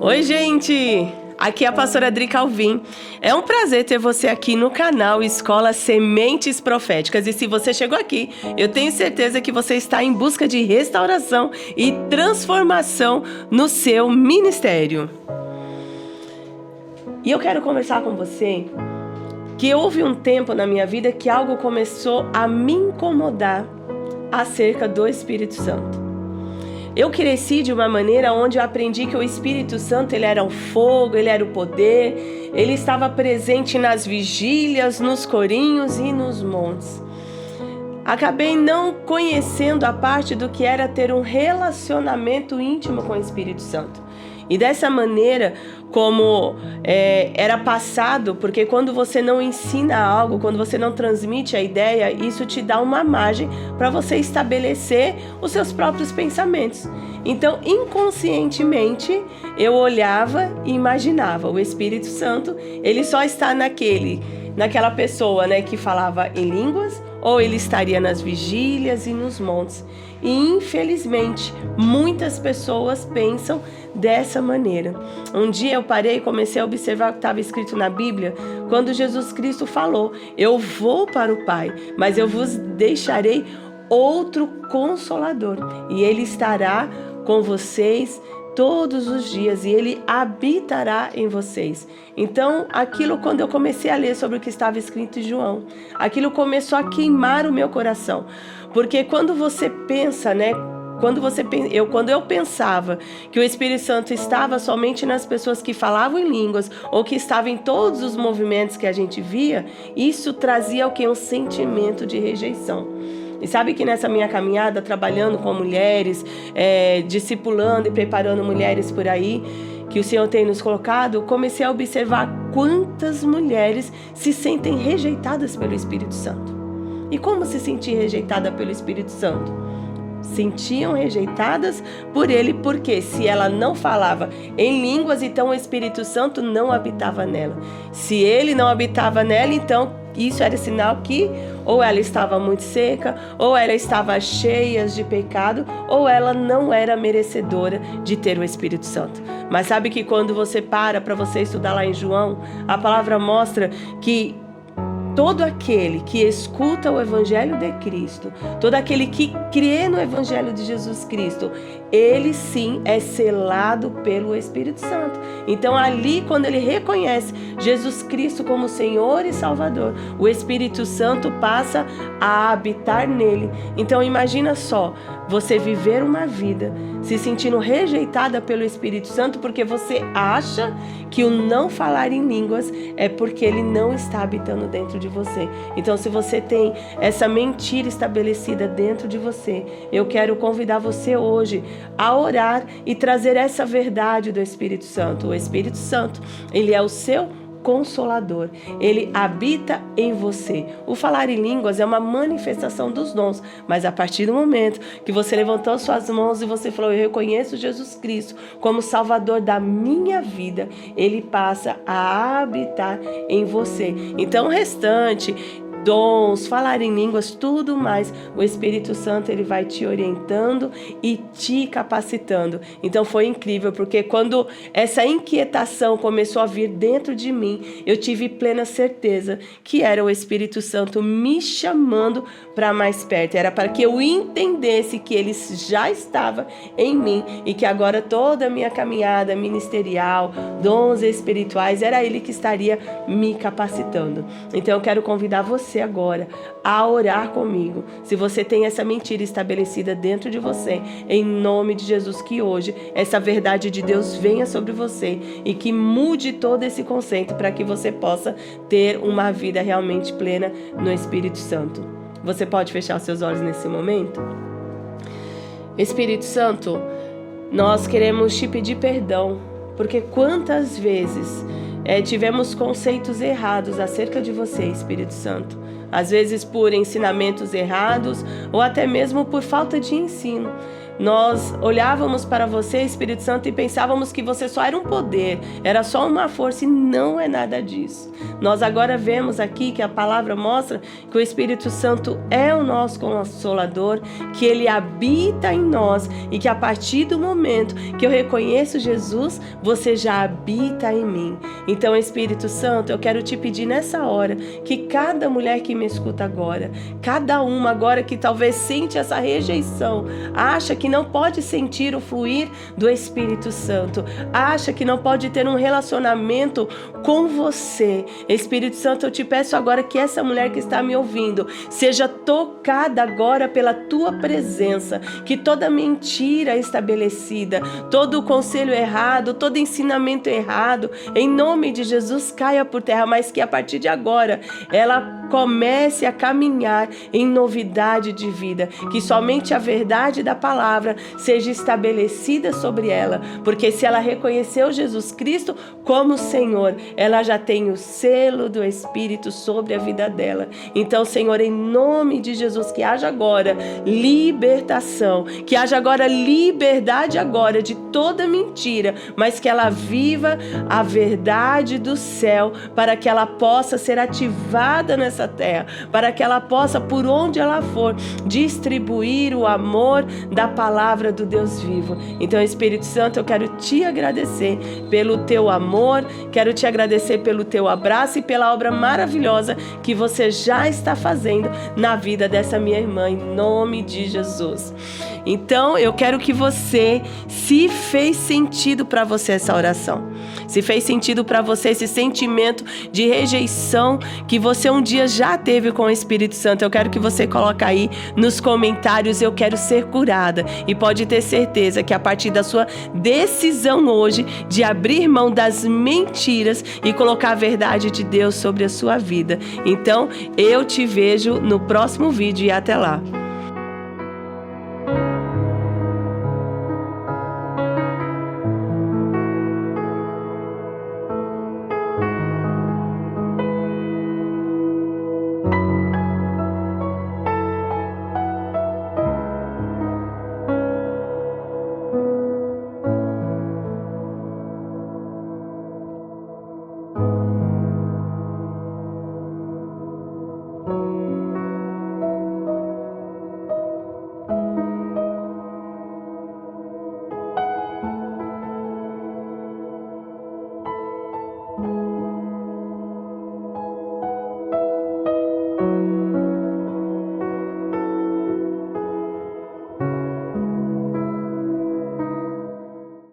Oi, gente! Aqui é a pastora Adri Calvim. É um prazer ter você aqui no canal Escola Sementes Proféticas. E se você chegou aqui, eu tenho certeza que você está em busca de restauração e transformação no seu ministério. E eu quero conversar com você que houve um tempo na minha vida que algo começou a me incomodar acerca do Espírito Santo. Eu cresci de uma maneira onde eu aprendi que o Espírito Santo ele era o fogo, ele era o poder, ele estava presente nas vigílias, nos corinhos e nos montes. Acabei não conhecendo a parte do que era ter um relacionamento íntimo com o Espírito Santo. E dessa maneira, como era passado, porque quando você não ensina algo, quando você não transmite a ideia, isso te dá uma margem para você estabelecer os seus próprios pensamentos. Então, inconscientemente, eu olhava e imaginava, o Espírito Santo, ele só está naquela pessoa, né, que falava em línguas, ou ele estaria nas vigílias e nos montes. E infelizmente, muitas pessoas pensam dessa maneira. Um dia eu parei e comecei a observar o que estava escrito na Bíblia, quando Jesus Cristo falou: eu vou para o Pai, mas eu vos deixarei outro Consolador, e ele estará com vocês todos os dias, e ele habitará em vocês. Então, aquilo, quando eu comecei a ler sobre o que estava escrito em João, aquilo começou a queimar o meu coração. Porque quando você pensa, né? Quando eu pensava que o Espírito Santo estava somente nas pessoas que falavam em línguas, ou que estavam em todos os movimentos que a gente via, isso trazia o quê? Um sentimento de rejeição. E sabe que nessa minha caminhada, trabalhando com mulheres, discipulando e preparando mulheres por aí, que o Senhor tem nos colocado, comecei a observar quantas mulheres se sentem rejeitadas pelo Espírito Santo. E como se sentir rejeitada pelo Espírito Santo? Sentiam rejeitadas por ele, porque se ela não falava em línguas, então o Espírito Santo não habitava nela. Se ele não habitava nela, então isso era sinal que ou ela estava muito seca, ou ela estava cheia de pecado, ou ela não era merecedora de ter o Espírito Santo. Mas sabe que quando você para você estudar lá em João, a palavra mostra que todo aquele que escuta o Evangelho de Cristo, todo aquele que crê no Evangelho de Jesus Cristo, ele sim é selado pelo Espírito Santo. Então ali, quando ele reconhece Jesus Cristo como Senhor e Salvador, o Espírito Santo passa a habitar nele. Então imagina só, você viver uma vida se sentindo rejeitada pelo Espírito Santo porque você acha que o não falar em línguas é porque ele não está habitando dentro de você. Então, se você tem essa mentira estabelecida dentro de você, eu quero convidar você hoje a orar e trazer essa verdade do Espírito Santo. O Espírito Santo, ele é o seu Consolador, ele habita em você. O falar em línguas é uma manifestação dos dons, mas a partir do momento que você levantou suas mãos e você falou: eu reconheço Jesus Cristo como Salvador da minha vida, ele passa a habitar em você. Então o restante, dons, falar em línguas, tudo mais, o Espírito Santo ele vai te orientando e te capacitando. Então foi incrível, porque quando essa inquietação começou a vir dentro de mim, eu tive plena certeza que era o Espírito Santo me chamando para mais perto. Era para que eu entendesse que ele já estava em mim e que agora toda a minha caminhada ministerial, dons espirituais, era ele que estaria me capacitando. Então eu quero convidar você agora a orar comigo. Se você tem essa mentira estabelecida dentro de você, em nome de Jesus, que hoje essa verdade de Deus venha sobre você e que mude todo esse conceito para que você possa ter uma vida realmente plena no Espírito Santo. Você pode fechar os seus olhos nesse momento? Espírito Santo, nós queremos te pedir perdão, porque quantas vezes tivemos conceitos errados acerca de você, Espírito Santo. Às vezes por ensinamentos errados ou até mesmo por falta de ensino. Nós olhávamos para você, Espírito Santo, e pensávamos que você só era um poder, era só uma força, e não é nada disso. Nós agora vemos aqui que a palavra mostra que o Espírito Santo é o nosso Consolador, que ele habita em nós e que a partir do momento que eu reconheço Jesus, você já habita em mim. Então, Espírito Santo, eu quero te pedir nessa hora que cada mulher que me escuta agora, cada uma agora que talvez sente essa rejeição, acha que não pode sentir o fluir do Espírito Santo, acha que não pode ter um relacionamento com você. Espírito Santo, eu te peço agora que essa mulher que está me ouvindo seja tocada agora pela tua presença, que toda mentira estabelecida, todo conselho errado, todo ensinamento errado, em nome de Jesus caia por terra, mas que a partir de agora ela comece a caminhar em novidade de vida, que somente a verdade da palavra seja estabelecida sobre ela, porque se ela reconheceu Jesus Cristo como Senhor, ela já tem o selo do Espírito sobre a vida dela. Então, Senhor, em nome de Jesus, que haja agora libertação, que haja agora liberdade agora de toda mentira, mas que ela viva a verdade do céu, para que ela possa ser ativada nessa terra, para que ela possa, por onde ela for, distribuir o amor da palavra do Deus vivo. Então, Espírito Santo, eu quero te agradecer pelo teu amor, quero te agradecer pelo teu abraço e pela obra maravilhosa que você já está fazendo na vida dessa minha irmã, em nome de Jesus. Então, eu quero que você, se fez sentido para você essa oração, se fez sentido para você esse sentimento de rejeição que você um dia já teve com o Espírito Santo, eu quero que você coloque aí nos comentários: eu quero ser curada. E pode ter certeza que a partir da sua decisão hoje de abrir mão das mentiras e colocar a verdade de Deus sobre a sua vida. Então, eu te vejo no próximo vídeo e até lá.